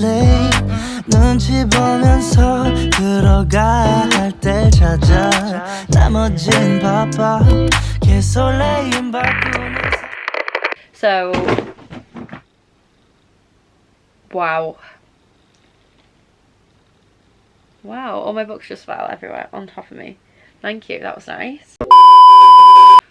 late 눈치 보면서 들어가야 할 때 찾아 나머진 바빠 개설레임 바꾸면서. So wow, all my books just fell everywhere on top of me. Thank you, that was nice.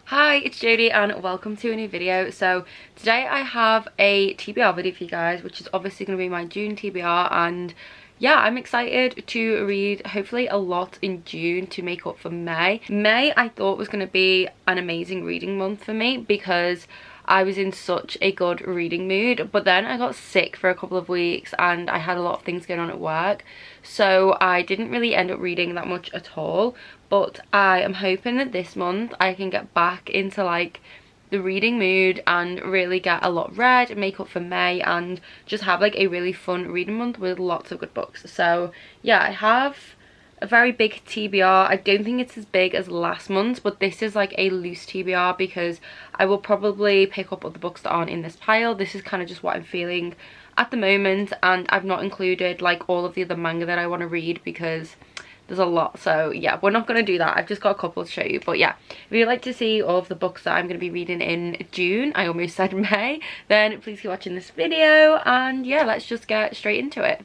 Hi, it's Jodie and welcome to a new video. So today I have a TBR video for you guys, which is obviously going to be my June TBR, and yeah, I'm excited to read hopefully a lot in June to make up for May. May I thought was going to be an amazing reading month for me because I was in such a good reading mood, but then I got sick for a couple of weeks and I had a lot of things going on at work, so I didn't really end up reading that much at all. But I am hoping that this month I can get back into like the reading mood and really get a lot read, make up for May, and just have like a really fun reading month with lots of good books. So yeah, I have a very big TBR. I don't think it's as big as last month, but this is like a loose TBR because I will probably pick up other books that aren't in this pile. This is kind of just what I'm feeling at the moment, and I've not included like all of the other manga that I want to read because there's a lot. So yeah, we're not going to do that. I've just got a couple to show you. But yeah, if you'd like to see all of the books that I'm going to be reading in June, I almost said May, then please keep watching this video, and yeah, let's just get straight into it.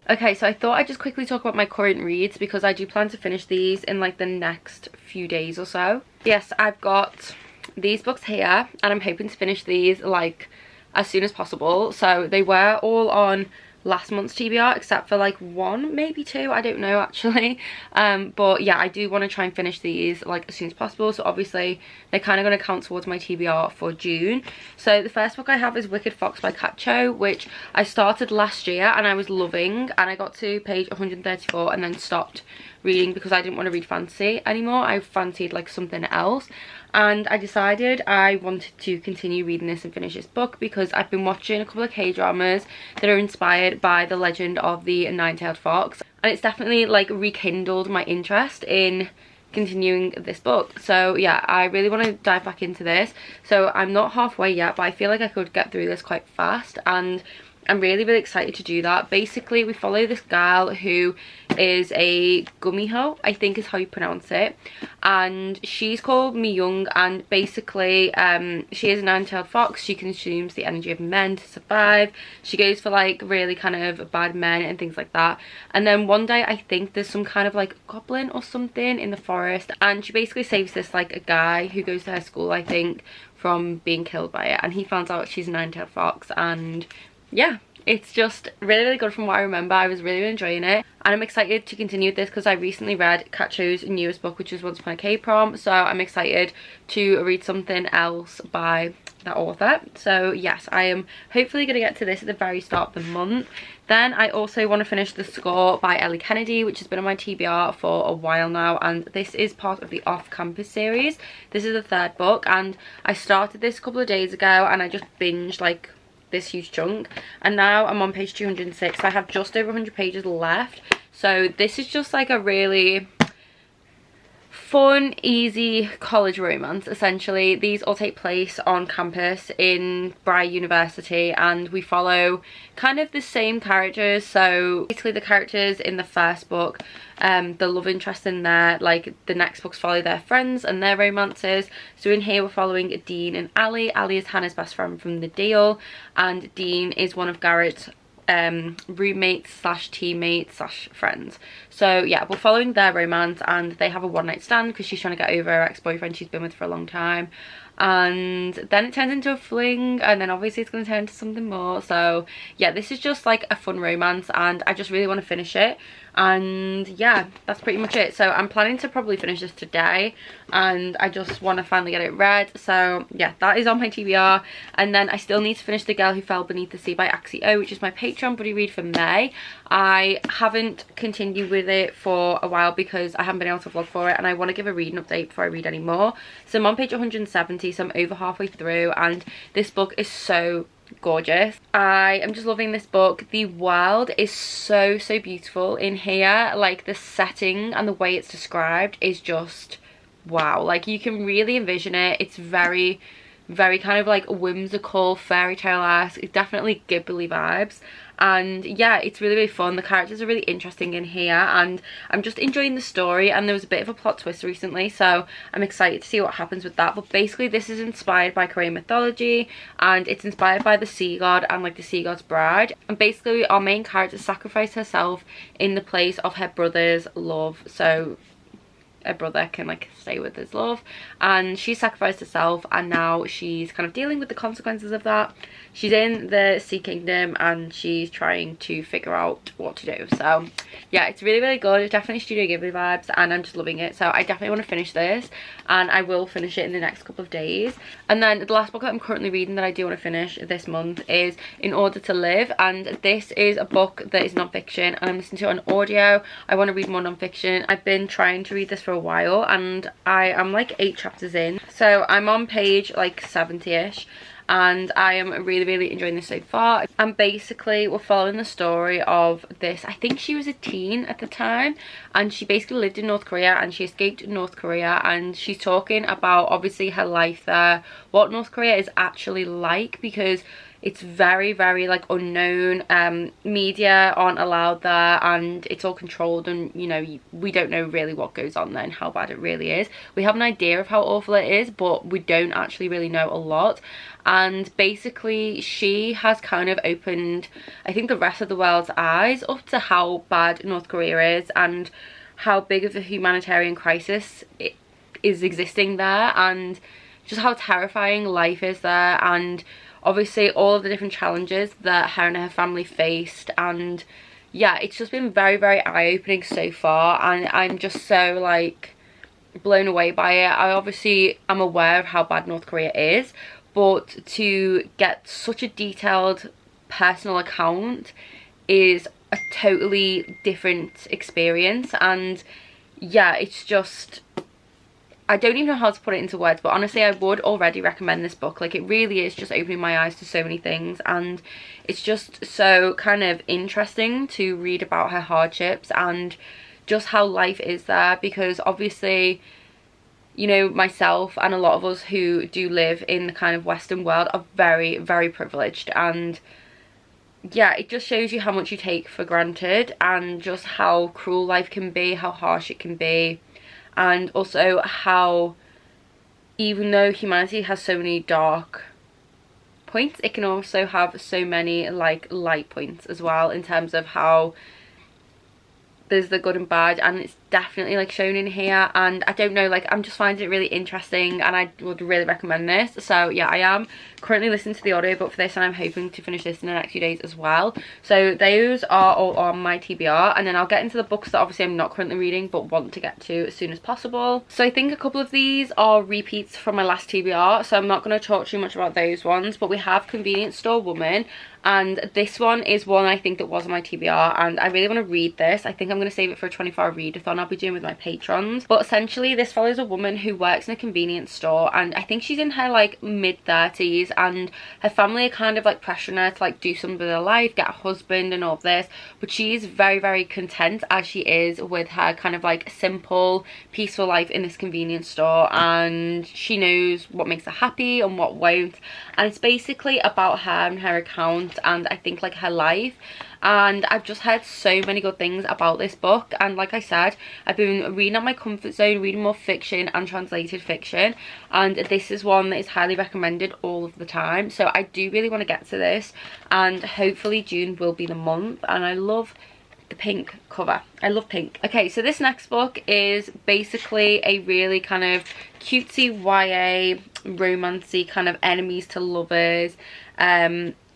Okay, so I thought I'd just quickly talk about my current reads because I do plan to finish these in like the next few days or so. Yes, I've got these books here and I'm hoping to finish these like as soon as possible. So they were all on last month's TBR except for like one, maybe two, I don't know actually. But yeah, I do want to try and finish these like as soon as possible, so obviously they're kind of going to count towards my TBR for June. So the first book I have is Wicked Fox by Kat Cho, which I started last year and I was loving, and I got to page 134 and then stopped reading because I didn't want to read fantasy anymore. I fancied like something else, and I decided I wanted to continue reading this and finish this book because I've been watching a couple of K-dramas that are inspired by the legend of the nine-tailed fox, and it's definitely like rekindled my interest in continuing this book. So yeah, I really want to dive back into this. So I'm not halfway yet, but I feel like I could get through this quite fast, and I'm really excited to do that. Basically, we follow this girl who is a gumiho, I think is how you pronounce it, and she's called Mi-young, and basically she is a nine-tailed fox. She consumes the energy of men to survive. She goes for like really kind of bad men and things like that, and then one day I think there's some kind of like goblin or something in the forest, and she basically saves this like a guy who goes to her school, I think, from being killed by it, and he finds out she's a nine-tailed fox, and yeah, it's just really good from what I remember. I was really enjoying it, and I'm excited to continue with this because I recently read Kat Cho's newest book, which is Once Upon a K-prom, so I'm excited to read something else by that author. So yes, I am hopefully going to get to this at the very start of the month. Then I also want to finish The Score by Ellie Kennedy, which has been on my TBR for a while now, and this is part of the Off Campus series. This is the third book, and I started this a couple of days ago and I just binged like this huge chunk, and now I'm on page 206. I have just over 100 pages left, so this is just like a really fun, easy college romance essentially. These all take place on campus in Brat University, and we follow kind of the same characters. So basically the characters in the first book, the love interest in there, like the next books follow their friends and their romances. So in here we're following Dean and Ali. Ali is Hannah's best friend from The Deal, and Dean is one of Garrett's roommates slash teammates slash friends. So yeah, we're following their romance, and they have a one-night stand because she's trying to get over her ex-boyfriend she's been with for a long time, and then it turns into a fling, and then obviously it's going to turn into something more. So yeah, this is just like a fun romance, and I just really want to finish it. And yeah, that's pretty much it. So I'm planning to probably finish this today, and I just want to finally get it read. So yeah, that is on my TBR. And then I still need to finish The Girl Who Fell Beneath the Sea by Axio, which is my Patreon buddy read for May. I haven't continued with it for a while because I haven't been able to vlog for it, and I want to give a reading update before I read any more. So I'm on page 170, so I'm over halfway through, and this book is so gorgeous. I am just loving this book. The world is so beautiful in here. Like the setting and the way it's described is just wow. Like you can really envision it. It's very kind of like whimsical, fairy tale-esque. It's definitely Ghibli vibes, and yeah, it's really, really fun. The characters are really interesting in here, and I'm just enjoying the story. And there was a bit of a plot twist recently, so I'm excited to see what happens with that. But basically this is inspired by Korean mythology, and it's inspired by the sea god and like the sea god's bride. And basically our main character sacrificed herself in the place of her brother's love, so a brother can like stay with his love, and she sacrificed herself, and now she's kind of dealing with the consequences of that. She's in the Sea Kingdom and she's trying to figure out what to do. So yeah, it's really, really good. It's definitely Studio Ghibli vibes, and I'm just loving it. So I definitely want to finish this, and I will finish it in the next couple of days. And then the last book that I'm currently reading that I do want to finish this month is In Order to Live, and this is a book that is non-fiction, and I'm listening to it on audio. I want to read more non-fiction. I've been trying to read this for a while, and I am like 8 chapters in, so I'm on page like 70ish, and I am really, really enjoying this so far. And basically we're following the story of this, I think she was a teen at the time, and she basically lived in North Korea, and she escaped North Korea, and she's talking about obviously her life there, what North Korea is actually like, because it's very, very like unknown. Media aren't allowed there, and it's all controlled, and you know, we don't know really what goes on there and how bad it really is. We have an idea of how awful it is, but we don't actually really know a lot. And basically she has kind of opened, I think, the rest of the world's eyes up to how bad North Korea is, and how big of a humanitarian crisis it is existing there, and just how terrifying life is there, and obviously all of the different challenges that her and her family faced. And yeah, it's just been very, very eye-opening so far, and I'm just so like blown away by it. I obviously am aware of how bad North Korea is, but to get such a detailed personal account is a totally different experience. And yeah, it's just, I don't even know how to put it into words, but honestly I would already recommend this book. Like, it really is just opening my eyes to so many things, and it's just so kind of interesting to read about her hardships and just how life is there, because obviously, you know, myself and a lot of us who do live in the kind of Western world are very, very privileged, and yeah, it just shows you how much you take for granted, and just how cruel life can be, how harsh it can be. And also how, even though humanity has so many dark points, it can also have so many like light points as well, in terms of how there's the good and bad, and it's definitely like shown in here. And I don't know, like, I'm just finding it really interesting, and I would really recommend this. So yeah, I am currently listening to the audiobook for this, and I'm hoping to finish this in the next few days as well. So those are all on my TBR, and then I'll get into the books that obviously I'm not currently reading but want to get to as soon as possible. So I think a couple of these are repeats from my last TBR, so I'm not going to talk too much about those ones. But we have Convenience Store Woman, and this one is one I think that was on my TBR, and I really want to read this. I think I'm going to save it for a 24-hour readathon I'll be doing with my patrons. But essentially this follows a woman who works in a convenience store, and I think she's in her like mid-30s, and her family are kind of like pressuring her to like do something with her life, get a husband and all of this, but she's very, very content as she is with her kind of like simple, peaceful life in this convenience store, and she knows what makes her happy and what won't. And it's basically about her and her account, and I think like her life. And I've just heard so many good things about this book, and like I said, I've been reading out my comfort zone, reading more fiction and translated fiction, and this is one that is highly recommended all of the time. So I do really want to get to this, and hopefully June will be the month. And I love the pink cover, I love pink. Okay, so this next book is basically a really kind of cutesy YA romancy kind of enemies to lovers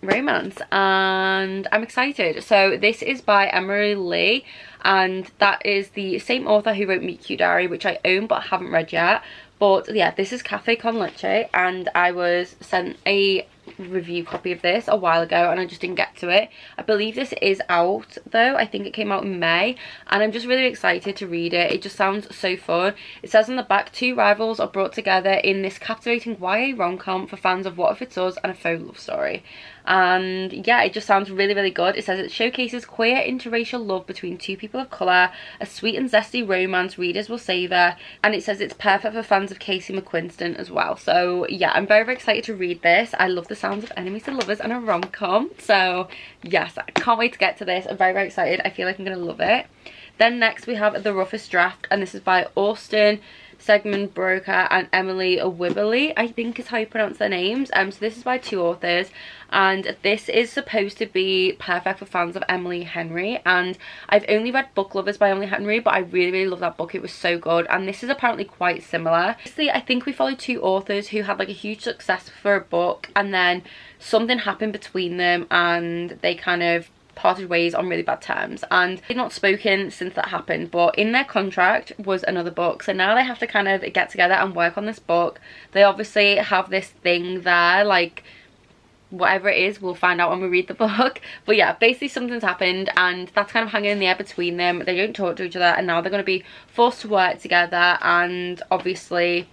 romance, and I'm excited. So this is by Emily Lee, and that is the same author who wrote Meet Cute Diary, which I own but haven't read yet. But yeah, this is Cafe Con Leche, and I was sent a review copy of this a while ago and I just didn't get to it. I believe this is out though, I think it came out in May, and I'm just really excited to read it. It just sounds so fun. It says on the back, 2 rivals are brought together in this captivating YA rom-com for fans of What If It's Us and a faux love story. And yeah, it just sounds really, really good. It says it showcases queer interracial love between 2 people of colour, a sweet and zesty romance readers will savour, and it says it's perfect for fans of Casey McQuiston as well. So yeah, I'm very, very excited to read this. I love the sounds of enemies to lovers and a rom-com. So yes, I can't wait to get to this. I'm very, very excited. I feel like I'm gonna love it. Then next we have The Roughest Draft, and this is by Austin Segmund Broker and Emily Wibberley, I think is how you pronounce their names. So this is by 2 authors, and this is supposed to be perfect for fans of Emily Henry. And I've only read Book Lovers by Emily Henry, but I really, really love that book. It was so good, and this is apparently quite similar. Basically, I think we follow 2 authors who had like a huge success for a book, and then something happened between them and they kind of parted ways on really bad terms, and they've not spoken since that happened, but in their contract was another book, so now they have to kind of get together and work on this book. They obviously have this thing there, like whatever it is, we'll find out when we read the book. But yeah, basically something's happened and that's kind of hanging in the air between them. They don't talk to each other, and now they're going to be forced to work together, and obviously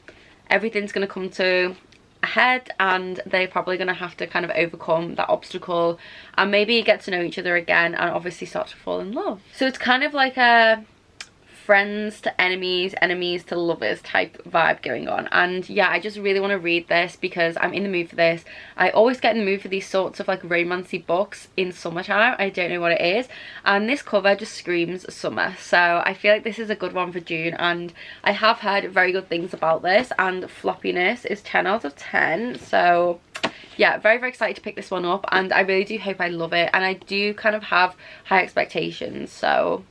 everything's going to come to ahead, and they're probably going to have to kind of overcome that obstacle and maybe get to know each other again, and obviously start to fall in love. So it's kind of like a friends to enemies, enemies to lovers type vibe going on. And yeah, I just really want to read this because I'm in the mood for this. I always get in the mood for these sorts of like romancy books in summertime. I don't know what it is, and this cover just screams summer, so I feel like this is a good one for June. And I have heard very good things about this, and floppiness is 10 out of 10, so yeah, very, very excited to pick this one up, and I really do hope I love it, and I do kind of have high expectations, so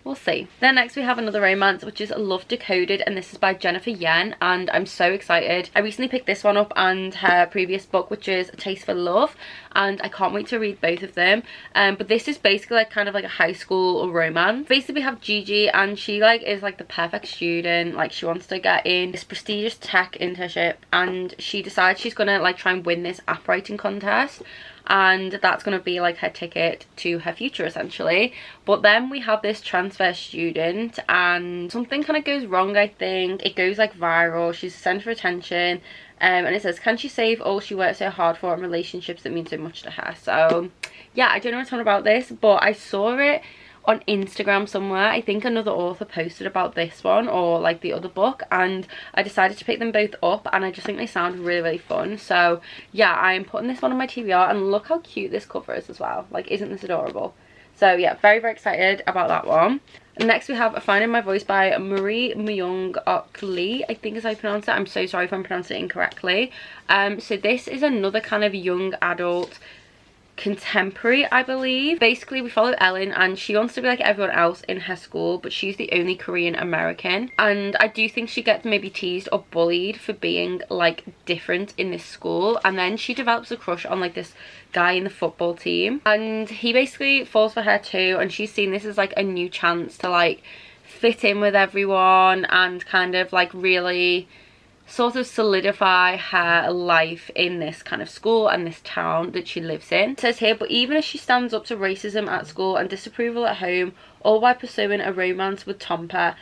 we'll see. Then next we have another romance, which is Love Decoded, and this is by Jennifer Yen, and I'm so excited. I recently picked this one up and her previous book, which is A Taste for Love, and I can't wait to read both of them. But this is basically like kind of like a high school romance. Basically we have Gigi, and she like is like the perfect student. Like she wants to get in this prestigious tech internship, and she decides she's gonna like try and win this app writing contest, and that's going to be like her ticket to her future essentially. But then we have this transfer student, and something kind of goes wrong. I think it goes like viral. She's the center of attention, and it says, can she save all she worked so hard for in relationships that mean so much to her? So yeah, I don't know a ton about this, but I saw it on Instagram somewhere. I think another author posted about this one, or like the other book, and I decided to pick them both up, and I just think they sound really, really fun. So yeah, I'm putting this one on my TBR, and look how cute this cover is as well. Like, isn't this adorable? So yeah, very, very excited about that one. And next we have Finding My Voice by Marie Myung-Ok Lee, I think is how you pronounce it. I'm so sorry if I'm pronouncing it incorrectly. So this is another kind of young adult contemporary, I believe. Basically we follow Ellen, and she wants to be like everyone else in her school, but she's the only Korean American, and I do think she gets maybe teased or bullied for being like different in this school. And then she develops a crush on like this guy in the football team, and he basically falls for her too, and she's seen this as like a new chance to like fit in with everyone and kind of like really sort of solidify her life in this kind of school and this town that she lives in. It says here, but even as she stands up to racism at school and disapproval at home, all while pursuing a romance with Tompa,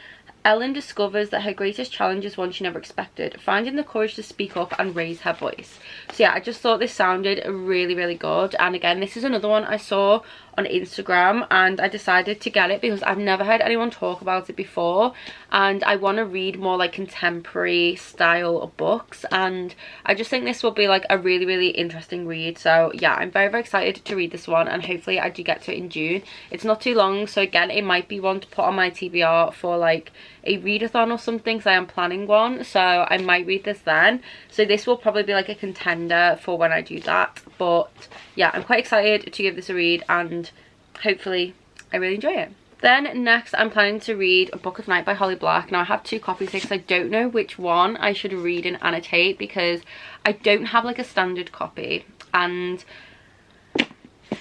Ellen discovers that her greatest challenge is one she never expected, finding the courage to speak up and raise her voice. So yeah, I just thought this sounded really, really good. And again, this is another one I saw on Instagram, and I decided to get it because I've never heard anyone talk about it before, and I want to read more like contemporary style of books, and I just think this will be like a really, really interesting read. So yeah, I'm very, very excited to read this one, and hopefully I do get to it in June. It's not too long, so again, it might be one to put on my TBR for like a readathon or something, because I am planning one, so I might read this then. So this will probably be like a contender for when I do that. But yeah, I'm quite excited to give this a read, and hopefully I really enjoy it. Then next I'm planning to read A Book of Night by Holly Black. Now I have 2 copies here because I don't know which one I should read and annotate, because I don't have like a standard copy, and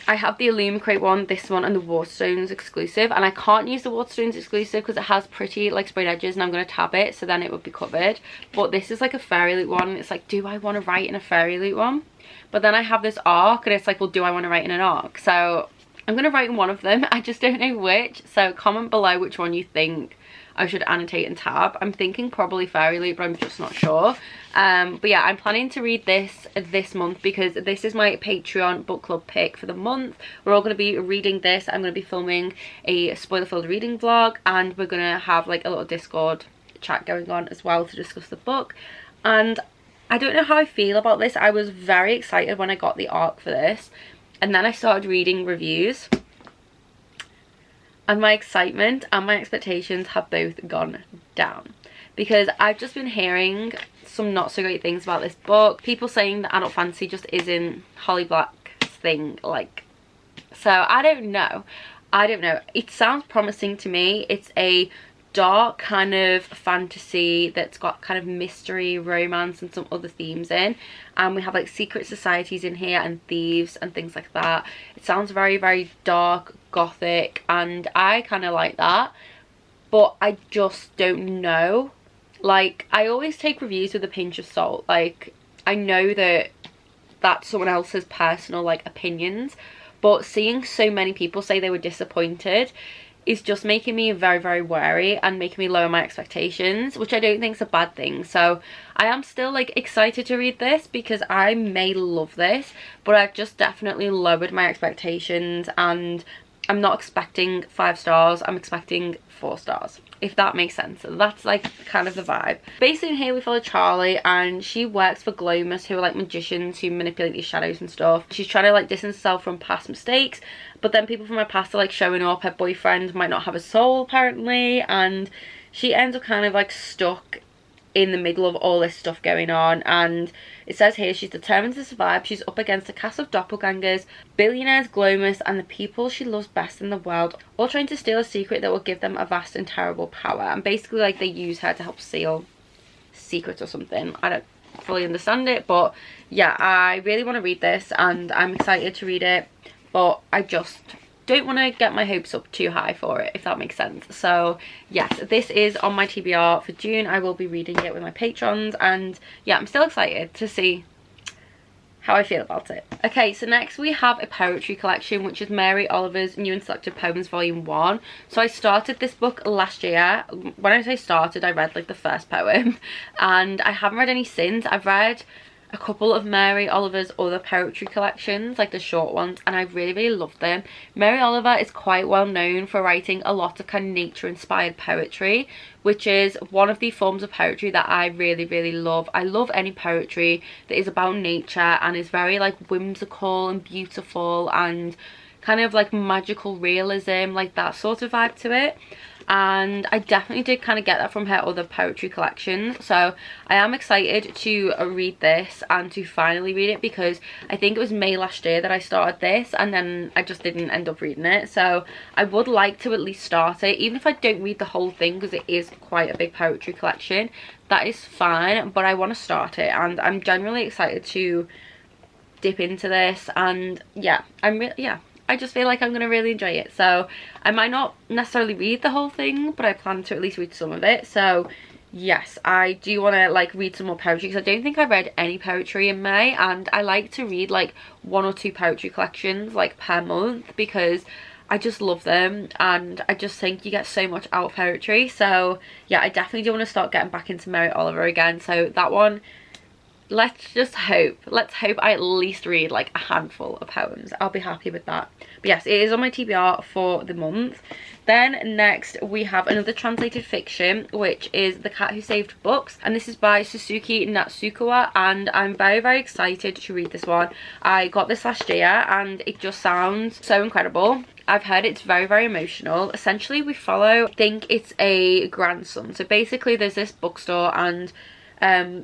I have the Illumicrate one, this one, and the Waterstones exclusive, and I can't use the Waterstones exclusive because it has pretty like sprayed edges, and I'm going to tab it, so then it would be covered. But this is like a fairy loot one, and it's like, do I want to write in a fairy loot one? But then I have this arc, and it's like, well, do I want to write in an arc? So I'm going to write in one of them. I just don't know which, so comment below which one you think I should annotate and tab. I'm thinking probably fairy loot, but I'm just not sure. But yeah, I'm planning to read this month, because this is my Patreon book club pick for the month. We're all going to be reading this. I'm going to be filming a spoiler-filled reading vlog, and we're going to have like a little Discord chat going on as well to discuss the book. And I don't know how I feel about this. I was very excited when I got the arc for this, and then I started reading reviews, and my excitement and my expectations have both gone down, because I've just been hearing some not so great things about this book. People saying that adult fantasy just isn't Holly Black's thing, like, so I don't know. It sounds promising to me. It's a dark kind of fantasy that's got kind of mystery, romance and some other themes in, and we have like secret societies in here and thieves and things like that. It sounds very, very dark, gothic, and I kind of like that, but I just don't know. Like, I always take reviews with a pinch of salt. Like, I know that that's someone else's personal like opinions, but seeing so many people say they were disappointed is just making me very, very wary and making me lower my expectations, which I don't think is a bad thing. So I am still like excited to read this because I may love this, but I've just definitely lowered my expectations, and I'm not expecting 5 stars, I'm expecting 4 stars, if that makes sense. That's like kind of the vibe. Basically in here we follow Charlie, and she works for Glomus, who are like magicians who manipulate these shadows and stuff. She's trying to like distance herself from past mistakes, but then people from her past are like showing up. Her boyfriend might not have a soul apparently, and she ends up kind of like stuck in the middle of all this stuff going on. And it says here she's determined to survive. She's up against a cast of doppelgangers, billionaires, Glomus, and the people she loves best in the world, all trying to steal a secret that will give them a vast and terrible power. And basically like they use her to help seal secrets or something. I don't fully understand it, but yeah, I really want to read this and I'm excited to read it, but I just don't want to get my hopes up too high for it, if that makes sense. So yes, this is on my TBR for June. I will be reading it with my patrons, and yeah, I'm still excited to see how I feel about it. Okay, so next we have a poetry collection, which is Mary Oliver's New and Selected Poems Volume 1. So I started this book last year. When I say started, I read like the first poem, and I haven't read any since. I've read a couple of Mary Oliver's other poetry collections, like the short ones, and I really, really loved them. Mary Oliver is quite well known for writing a lot of kind of nature inspired poetry, which is one of the forms of poetry that I really, really love. I love any poetry that is about nature and is very like whimsical and beautiful and kind of like magical realism, like that sort of vibe to it. And I definitely did kind of get that from her other poetry collections, so I am excited to read this and to finally read it, because I think it was May last year that I started this and then I just didn't end up reading it. So I would like to at least start it, even if I don't read the whole thing, because it is quite a big poetry collection. That is fine, but I want to start it, and I'm genuinely excited to dip into this. And yeah, I just feel like I'm going to really enjoy it. So I might not necessarily read the whole thing, but I plan to at least read some of it. So yes, I do want to like read some more poetry, because I don't think I read any poetry in May, and I like to read like 1 or 2 poetry collections like per month, because I just love them and I just think you get so much out of poetry. So yeah, I definitely do want to start getting back into Mary Oliver again. So that one, let's hope I at least read like a handful of poems. I'll be happy with that. But yes, it is on my TBR for the month. Then next we have another translated fiction, which is The Cat Who Saved Books, and this is by Suzuki Natsukawa, and I'm very, very excited to read this one. I got this last year and it just sounds so incredible. I've heard it's very, very emotional. Essentially we follow, I think it's a grandson. So basically there's this bookstore, and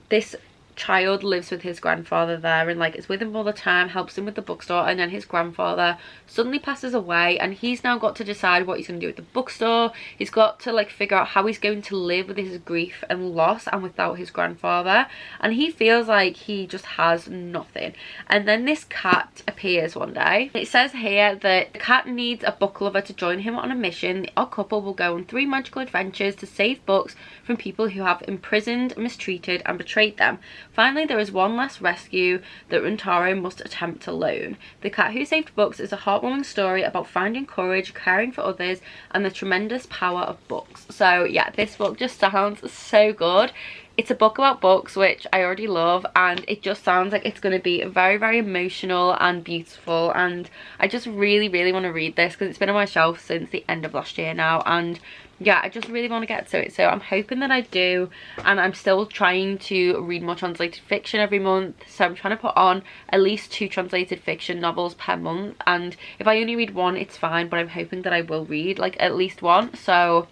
this child lives with his grandfather there and like is with him all the time, helps him with the bookstore, and then his grandfather suddenly passes away and he's now got to decide what he's going to do with the bookstore. He's got to like figure out how he's going to live with his grief and loss and without his grandfather, and he feels like he just has nothing. And then this cat appears one day. It says here that the cat needs a book lover to join him on a mission. The odd couple will go on 3 magical adventures to save books from people who have imprisoned, mistreated and betrayed them. Finally, there is one last rescue that Runtaro must attempt alone. The Cat Who Saved Books is a heartwarming story about finding courage, caring for others, and the tremendous power of books. So yeah, this book just sounds so good. It's a book about books, which I already love, and it just sounds like it's going to be very, very emotional and beautiful, and I just really, really want to read this because it's been on my shelf since the end of last year now, and yeah, I just really want to get to it, so I'm hoping that I do. And I'm still trying to read more translated fiction every month, so I'm trying to put on at least 2 translated fiction novels per month, and if I only read one it's fine, but I'm hoping that I will read like at least one. So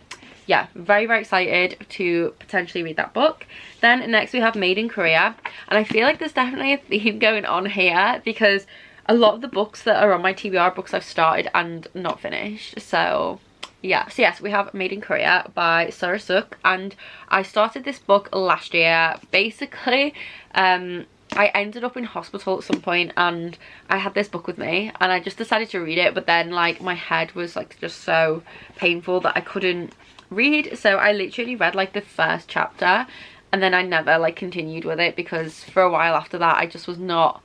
yeah, very excited to potentially read that book. Then next we have Made in Korea, and I feel like there's definitely a theme going on here because a lot of the books that are on my TBR books I've started and not finished. So yeah, so yes, we have Made in Korea by Sora Suk, and I started this book last year. Basically I ended up in hospital at some point and I had this book with me and I just decided to read it, but then like my head was like just so painful that I couldn't read, so I literally read like the first chapter and then I never like continued with it, because for a while after that I just was not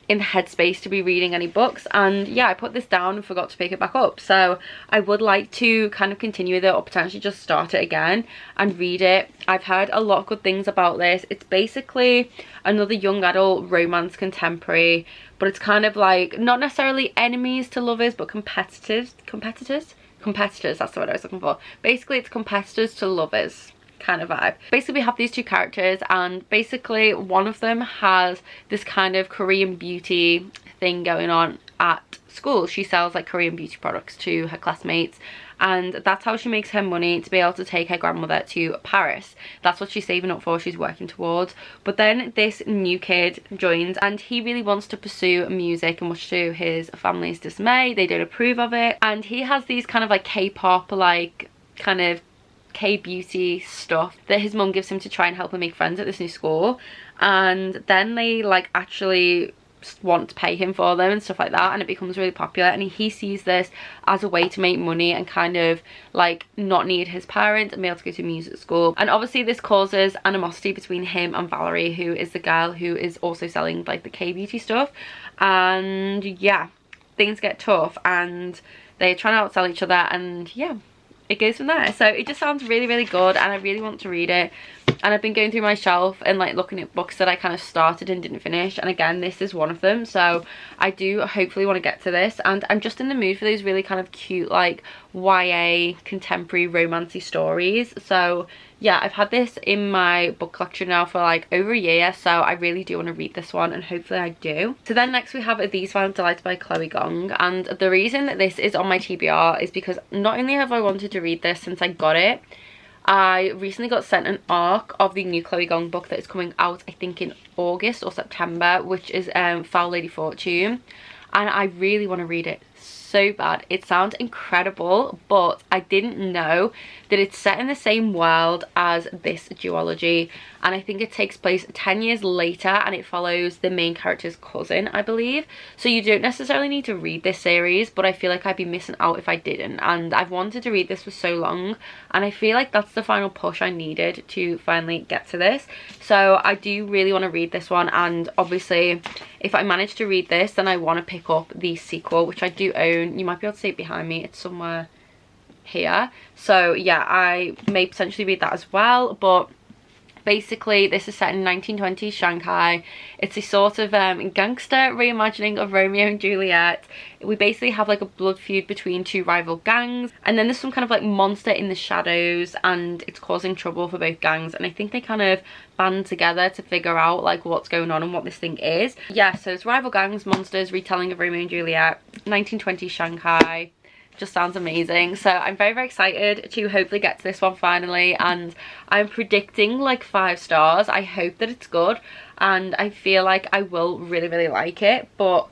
in the headspace to be reading any books. And yeah, I put this down and forgot to pick it back up, so I would like to kind of continue with it or potentially just start it again and read it. I've heard a lot of good things about this. It's basically another young adult romance contemporary, but it's kind of like not necessarily enemies to lovers but competitors, that's the word I was looking for. Basically it's competitors to lovers kind of vibe. Basically we have these 2 characters, and basically one of them has this kind of Korean beauty thing going on at school. She sells like Korean beauty products to her classmates, and that's how she makes her money to be able to take her grandmother to Paris. That's what she's saving up for, she's working towards. But then this new kid joins and he really wants to pursue music, and much to his family's dismay they don't approve of it, and he has these kind of like K-pop like kind of K-beauty stuff that his mum gives him to try and help him make friends at this new school, and then they like actually want to pay him for them and stuff like that, and it becomes really popular, and he sees this as a way to make money and kind of like not need his parents and be able to go to music school. And obviously this causes animosity between him and Valerie, who is the girl who is also selling like the K-beauty stuff, and yeah, things get tough and they're trying to outsell each other, and yeah, it goes from there. So it just sounds really good and I really want to read it. And I've been going through my shelf and like looking at books that I kind of started and didn't finish, and again this is one of them, so I do hopefully want to get to this. And I'm just in the mood for those really kind of cute like YA contemporary romancy stories. So yeah, I've had this in my book collection now for like over a year, so I really do want to read this one and hopefully I do. So then next we have These Violent Delights by Chloe Gong, and the reason that this is on my TBR is because not only have I wanted to read this since I got it, I recently got sent an ARC of the new Chloe Gong book that is coming out I think in August or September, which is Foul Lady Fortune, and I really want to read it so bad. It sounds incredible, but I didn't know that it's set in the same world as this duology, and I think it takes place 10 years later and it follows the main character's cousin, I believe. So you don't necessarily need to read this series, but I feel like I'd be missing out if I didn't, and I've wanted to read this for so long, and I feel like that's the final push I needed to finally get to this. So I do really want to read this one, and obviously if I manage to read this then I want to pick up the sequel, which I do own. You might be able to see it behind me, it's somewhere here. So yeah, I may potentially read that as well. But basically this is set in 1920s Shanghai. It's a sort of gangster reimagining of Romeo and Juliet. We basically have like a blood feud between 2 rival gangs, and then there's some kind of like monster in the shadows and it's causing trouble for both gangs, and I think they kind of band together to figure out like what's going on and what this thing is. Yeah, so it's rival gangs, monsters, retelling of Romeo and Juliet, 1920s Shanghai. Just sounds amazing. So I'm very excited to hopefully get to this one finally, and I'm predicting like 5 stars. I hope that it's good and I feel like I will really like it. But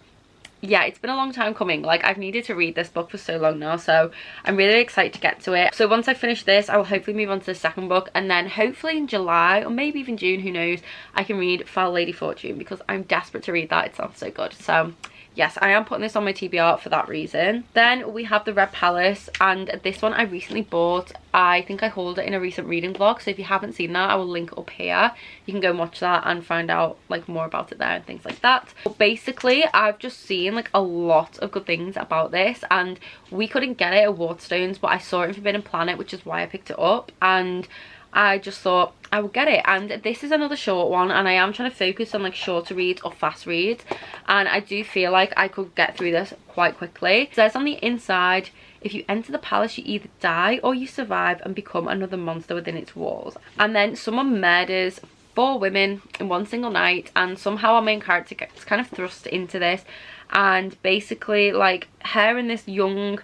yeah, it's been a long time coming. Like I've needed to read this book for so long now, so I'm really excited to get to it. So once I finish this I will hopefully move on to the second book, and then hopefully in July or maybe even June, who knows, I can read Foul Lady Fortune because I'm desperate to read that. It sounds so good. So yes, I am putting this on my TBR for that reason. Then we have The Red Palace, and this one I recently bought. I think I hauled it in a recent reading vlog, so if you haven't seen that I will link up here. You can go and watch that and find out like more about it there and things like that. But basically I've just seen like a lot of good things about this, and we couldn't get it at Waterstones, but I saw it in Forbidden Planet, which is why I picked it up, and I just thought I would get it. And this is another short one, and I am trying to focus on like shorter reads or fast reads, and I do feel like I could get through this quite quickly. It says on the inside, if you enter the palace, you either die or you survive and become another monster within its walls. And then someone murders 4 women in one single night, and somehow our main character gets kind of thrust into this, and basically like her and this young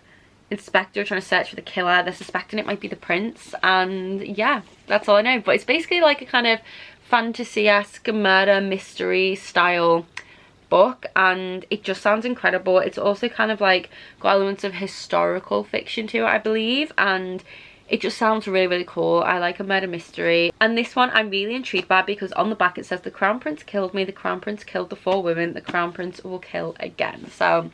inspector trying to search for the killer. They're suspecting it might be the prince, and yeah, that's all I know. But it's basically like a kind of fantasy-esque murder mystery style book, and it just sounds incredible. It's also kind of like got elements of historical fiction to it, I believe, and it just sounds really, really cool. I like a murder mystery. And this one I'm really intrigued by, because on the back it says, the crown prince killed me, the crown prince killed the 4 women, the crown prince will kill again. So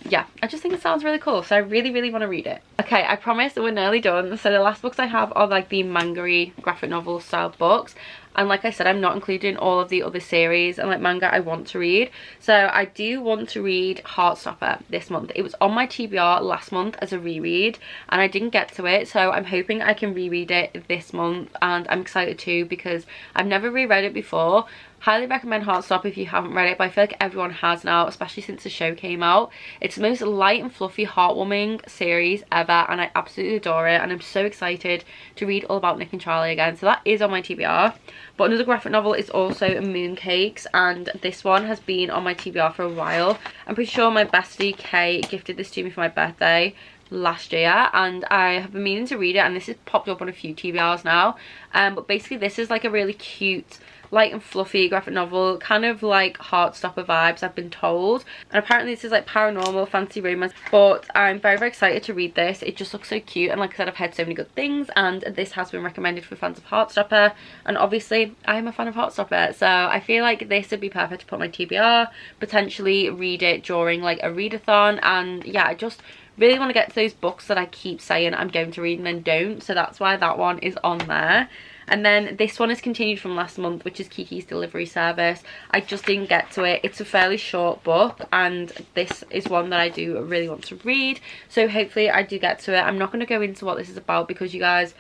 yeah, I just think it sounds really cool, so I really, really want to read it. Okay, I promise we're nearly done. So the last books I have are like the manga-y graphic novel style books, and like I said, I'm not including all of the other series and like manga I want to read. So I do want to read Heartstopper this month. It was on my TBR last month as a reread, and I didn't get to it, so I'm hoping I can reread it this month, and I'm excited too because I've never reread it before. Highly recommend Heartstopper if you haven't read it, but I feel like everyone has now, especially since the show came out. It's the most light and fluffy, heartwarming series ever, and I absolutely adore it, and I'm so excited to read all about Nick and Charlie again. So that is on my TBR. But another graphic novel is also Mooncakes, and this one has been on my TBR for a while. I'm pretty sure my bestie Kay gifted this to me for my birthday last year, and I have been meaning to read it, and this has popped up on a few TBRs now. But basically this is like a really cute, light and fluffy graphic novel, kind of like Heartstopper vibes, I've been told. And apparently this is like paranormal fantasy romance, but I'm very, very excited to read this. It just looks so cute, and like I said, I've heard so many good things, and this has been recommended for fans of Heartstopper, and obviously I'm a fan of Heartstopper, so I feel like this would be perfect to put on my TBR, potentially read it during like a readathon. And yeah, I just really want to get to those books that I keep saying I'm going to read and then don't, so that's why that one is on there. And then this one is continued from last month, which is Kiki's Delivery Service. I just didn't get to it. It's a fairly short book, and this is one that I do really want to read, so hopefully I do get to it. I'm not going to go into what this is about because you guys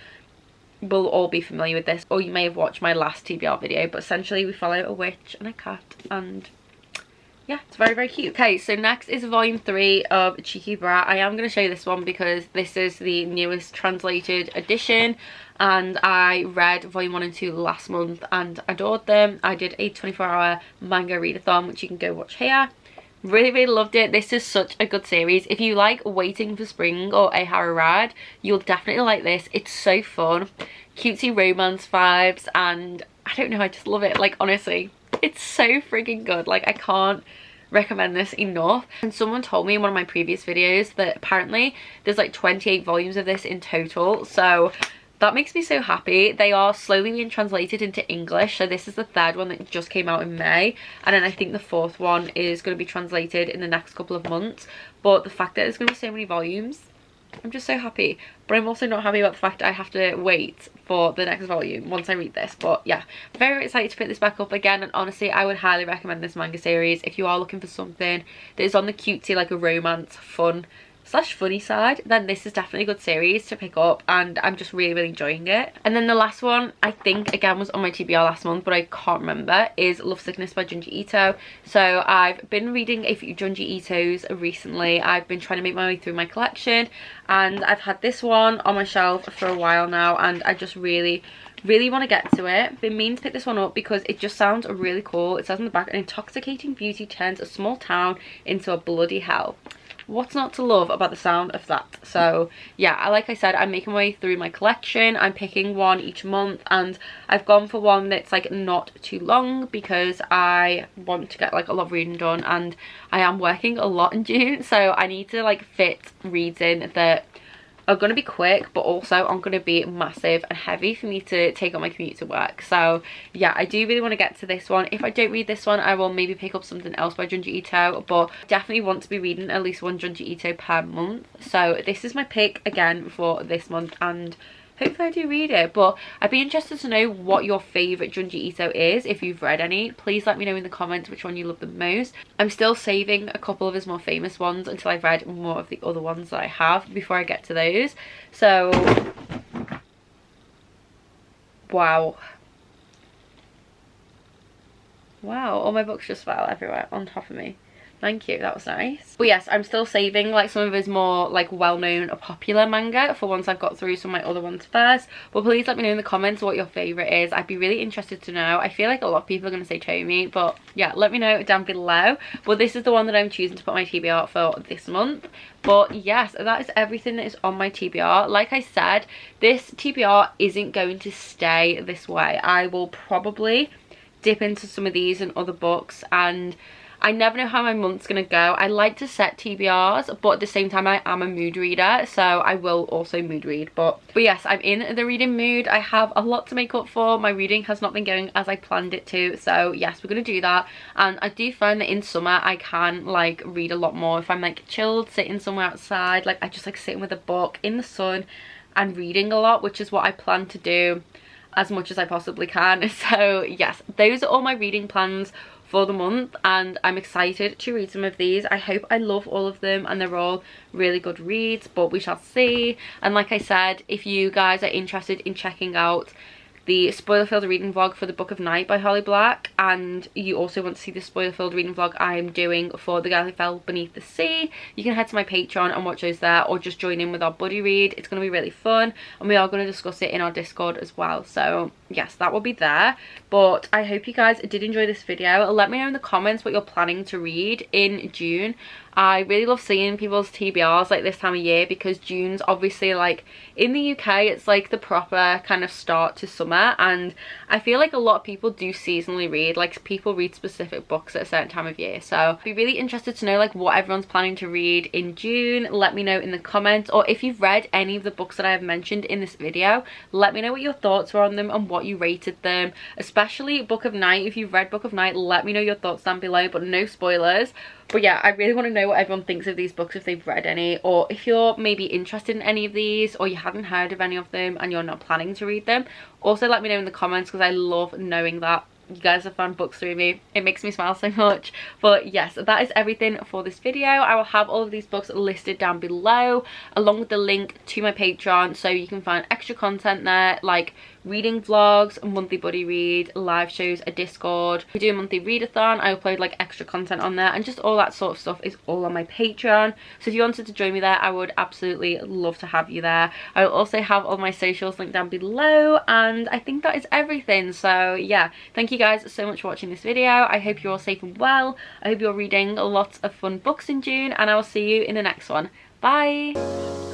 will all be familiar with this, or you may have watched my last TBR video, but essentially we follow a witch and a cat, and yeah, it's very, very cute. Okay, so next is volume 3 of Cheeky Brat. I am going to show you this one because this is the newest translated edition, and I read volume 1 and 2 last month and adored them. I did a 24-hour manga readathon, which you can go watch here. Really, really loved it. This is such a good series. If you like Waiting for Spring or A Hara Rad, you'll definitely like this. It's so fun, cutesy romance vibes, and I don't know, I just love it. Like, honestly, it's so freaking good. Like, I can't recommend this enough. And someone told me in one of my previous videos that apparently there's like 28 volumes of this in total, so that makes me so happy. They are slowly being translated into English, so this is the 3rd one that just came out in May, and then I think the 4th one is going to be translated in the next couple of months. But the fact that there's going to be so many volumes, I'm just so happy. But I'm also not happy about the fact that I have to wait for the next volume once I read this. But yeah, very excited to pick this back up again, and honestly I would highly recommend this manga series if you are looking for something that is on the cutesy, like a romance, fun / funny side. Then this is definitely a good series to pick up, and I'm just really, really enjoying it. And then the last one, I think again was on my TBR last month, but I can't remember, is Lovesickness by Junji Ito. So I've been reading a few Junji Itos recently. I've been trying to make my way through my collection, and I've had this one on my shelf for a while now, and I just really want to get to it. Been meaning to pick this one up because it just sounds really cool. It says on the back, an intoxicating beauty turns a small town into a bloody hell. What's not to love about the sound of that? So yeah, like I said, I'm making my way through my collection. I'm picking one each month, and I've gone for one that's like not too long because I want to get like a lot of reading done, and I am working a lot in June, so I need to like fit reads in that are going to be quick but also aren't going to be massive and heavy for me to take on my commute to work. So yeah, I do really want to get to this one. If I don't read this one, I will maybe pick up something else by Junji Ito, but definitely want to be reading at least one Junji Ito per month. So this is my pick again for this month, and hopefully I do read it. But I'd be interested to know what your favourite Junji Ito is. If you've read any, please let me know in the comments which one you love the most. I'm still saving a couple of his more famous ones until I've read more of the other ones that I have before I get to those. So Wow. Wow, all my books just fell everywhere on top of me. Thank you, that was nice. But yes, I'm still saving like some of his more like well-known or popular manga for once I've got through some of my other ones first. But please let me know in the comments what your favourite is. I'd be really interested to know. I feel like a lot of people are going to say Chomi, but yeah, let me know down below. But this is the one that I'm choosing to put my TBR for this month. But yes, that is everything that is on my TBR. Like I said, this TBR isn't going to stay this way. I will probably dip into some of these and other books, and I never know how my month's gonna go. I like to set TBRs, but at the same time I am a mood reader, so I will also mood read. But yes, I'm in the reading mood. I have a lot to make up for. My reading has not been going as I planned it to, so yes, we're gonna do that. And I do find that in summer I can like read a lot more if I'm like chilled, sitting somewhere outside. Like I just like sitting with a book in the sun and reading a lot, which is what I plan to do as much as I possibly can. So yes, those are all my reading plans for the month, and I'm excited to read some of these. I hope I love all of them and they're all really good reads, but we shall see. And like I said, if you guys are interested in checking out the spoiler-filled reading vlog for The Book of Night by Holly Black, and you also want to see the spoiler-filled reading vlog I'm doing for The Girl Who Fell Beneath the Sea, you can head to my Patreon and watch those there, or just join in with our buddy read. It's going to be really fun, and we are going to discuss it in our Discord as well. So yes, that will be there. But I hope you guys did enjoy this video. Let me know in the comments what you're planning to read in June. I really love seeing people's TBRs like this time of year, because June's obviously like in the UK it's like the proper kind of start to summer, and I feel like a lot of people do seasonally read. Like people read specific books at a certain time of year, so I'd be really interested to know like what everyone's planning to read in June. Let me know in the comments, or if you've read any of the books that I have mentioned in this video, let me know what your thoughts were on them and what you rated them, especially Book of Night. If you've read Book of Night, let me know your thoughts down below, but no spoilers. But yeah, I really want to know what everyone thinks of these books, if they've read any, or if you're maybe interested in any of these, or you haven't heard of any of them and you're not planning to read them. Also let me know in the comments, because I love knowing that you guys have found books through me. It makes me smile so much. But yes, that is everything for this video. I will have all of these books listed down below, along with the link to my Patreon, so you can find extra content there, like reading vlogs, a monthly buddy read, live shows, a Discord. We do a monthly readathon. I upload like extra content on there, and just all that sort of stuff is all on my Patreon. So if you wanted to join me there, I would absolutely love to have you there. I will also have all my socials linked down below, and I think that is everything. So yeah, thank you guys so much for watching this video. I hope you're all safe and well. I hope you're reading lots of fun books in June, and I will see you in the next one. Bye.